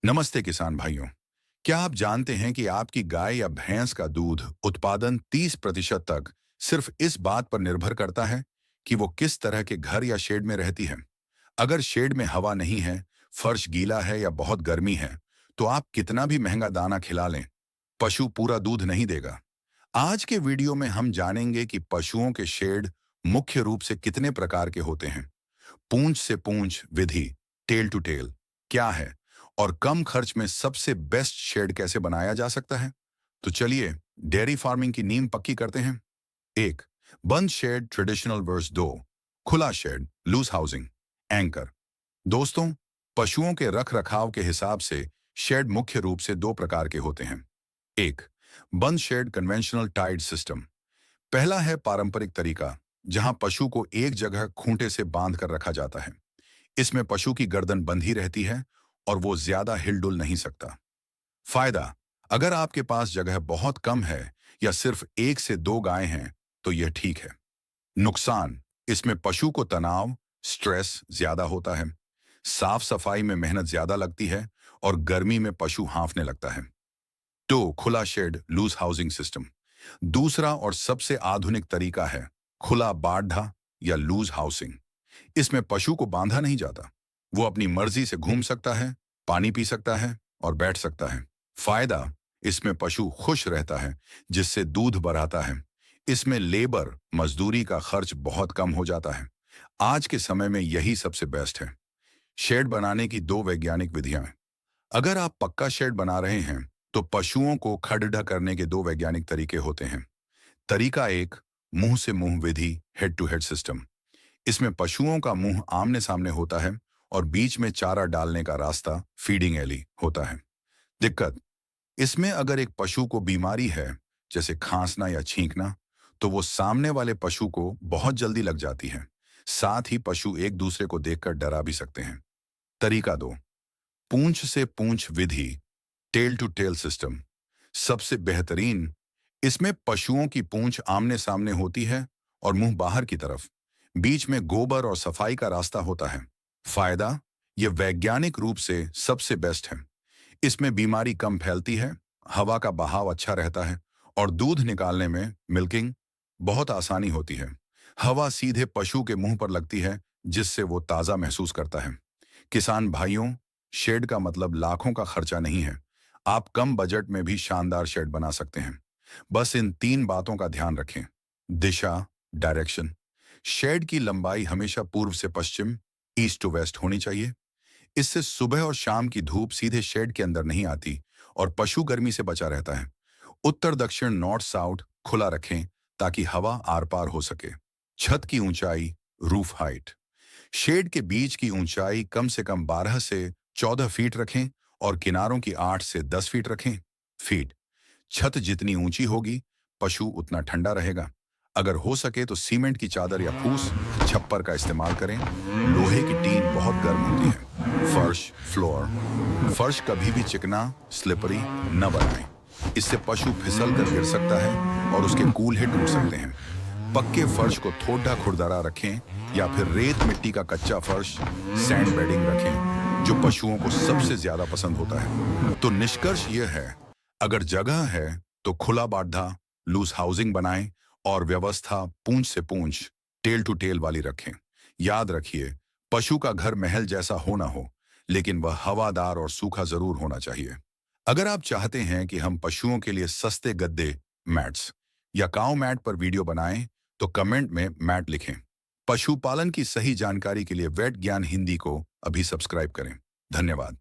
नमस्ते किसान भाइयों। क्या आप जानते हैं कि आपकी गाय या भैंस का दूध उत्पादन 30% तक सिर्फ इस बात पर निर्भर करता है कि वो किस तरह के घर या शेड में रहती है। अगर शेड में हवा नहीं है, फर्श गीला है या बहुत गर्मी है, तो आप कितना भी महंगा दाना खिला लें, पशु पूरा दूध नहीं देगा। आज के वीडियो में हम जानेंगे कि पशुओं के शेड मुख्य रूप से कितने प्रकार के होते हैं, पूंछ से पूंछ विधि, टेल टू टेल क्या है, और कम खर्च में सबसे बेस्ट शेड कैसे बनाया जा सकता है। तो चलिए डेयरी फार्मिंग की नींव पक्की करते हैं। एक, बंद शेड ट्रेडिशनल वर्स। दो, खुला शेड लूज हाउसिंग एंकर। दोस्तों, पशुओं के रख रखाव के हिसाब से शेड मुख्य रूप से दो प्रकार के होते हैं। एक, बंद शेड कन्वेंशनल टाइड सिस्टम। पहला है पारंपरिक तरीका, जहां पशु को एक जगह खूंटे से बांध कर रखा जाता है। इसमें पशु की गर्दन बंधी रहती है और वो ज्यादा हिलडुल नहीं सकता। फायदा, अगर आपके पास जगह बहुत कम है या सिर्फ एक से दो गायें हैं तो यह ठीक है। नुकसान, इसमें पशु को तनाव, स्ट्रेस ज्यादा होता है, साफ सफाई में मेहनत ज्यादा लगती है और गर्मी में पशु हांफने लगता है। दो, खुला शेड लूज हाउसिंग सिस्टम। दूसरा और सबसे आधुनिक तरीका है खुला बाढ़ा या लूज हाउसिंग। इसमें पशु को बांधा नहीं जाता, वो अपनी मर्जी से घूम सकता है, पानी पी सकता है और बैठ सकता है। फायदा, इसमें पशु खुश रहता है, जिससे दूध बढ़ाता है। इसमें लेबर मजदूरी का खर्च बहुत कम हो जाता है। आज के समय में यही सबसे बेस्ट है। शेड बनाने की दो वैज्ञानिक विधियां हैं। अगर आप पक्का शेड बना रहे हैं तो पशुओं को खड्डा करने के दो वैज्ञानिक तरीके होते हैं। तरीका एक, मुंह से मुंह विधि, हेड टू हेड सिस्टम। इसमें पशुओं का मुंह आमने सामने होता है और बीच में चारा डालने का रास्ता, फीडिंग एली, होता है। दिक्कत, इसमें अगर एक पशु को बीमारी है, जैसे खांसना या छींकना, तो वो सामने वाले पशु को बहुत जल्दी लग जाती है। साथ ही पशु एक दूसरे को देखकर डरा भी सकते हैं। तरीका दो, पूंछ से पूंछ विधि, टेल टू टेल सिस्टम। सबसे बेहतरीन, इसमें पशुओं की पूंछ आमने सामने होती है और मुंह बाहर की तरफ। बीच में गोबर और सफाई का रास्ता होता है। फायदा, यह वैज्ञानिक रूप से सबसे बेस्ट है। इसमें बीमारी कम फैलती है, हवा का बहाव अच्छा रहता है और दूध निकालने में, मिल्किंग, बहुत आसानी होती है। हवा सीधे पशु के मुंह पर लगती है, जिससे वो ताज़ा महसूस करता है। किसान भाइयों, शेड का मतलब लाखों का खर्चा नहीं है। आप कम बजट में भी शानदार शेड बना सकते हैं। बस इन तीन बातों का ध्यान रखें। दिशा, डायरेक्शन। शेड की लंबाई हमेशा पूर्व से पश्चिम, ईस्ट टू वेस्ट होनी चाहिए। इससे सुबह और शाम की धूप सीधे शेड के अंदर नहीं आती और पशु गर्मी से बचा रहता है। उत्तर दक्षिण, नॉर्थ साउथ खुला रखें ताकि हवा आर पार हो सके। छत की ऊंचाई, रूफ हाइट। शेड के बीच की ऊंचाई कम से कम 12 से 14 फीट रखें और किनारों की 8 से 10 फीट रखें। फीट, छत जितनी ऊंची होगी पशु उतना ठंडा रहेगा। अगर हो सके तो सीमेंट की चादर या फूस, छप्पर का इस्तेमाल करें। लोहे की टीन बहुत गर्म होती है। फर्श, फ्लोर। फर्श कभी भी चिकना, स्लिपरी न बनाएं। इससे पशु फिसल कर गिर सकता है और उसके कूल्हे टूट सकते हैं। पक्के फर्श को थोड़ा खुरदरा रखें या फिर रेत मिट्टी का कच्चा फर्श, सैंड बेडिंग रखें, जो पशुओं को सबसे ज्यादा पसंद होता है। तो निष्कर्ष यह है, अगर जगह है तो खुला बाढ़ा, लूज हाउसिंग बनाएं और व्यवस्था पूंछ से पूंछ, टेल टू टेल वाली रखें। याद रखिए, पशु का घर महल जैसा हो ना हो, लेकिन वह हवादार और सूखा जरूर होना चाहिए। अगर आप चाहते हैं कि हम पशुओं के लिए सस्ते गद्दे, मैट्स या काऊ मैट पर वीडियो बनाएं, तो कमेंट में मैट लिखें। पशुपालन की सही जानकारी के लिए वेट ज्ञान हिंदी को अभी सब्सक्राइब करें। धन्यवाद।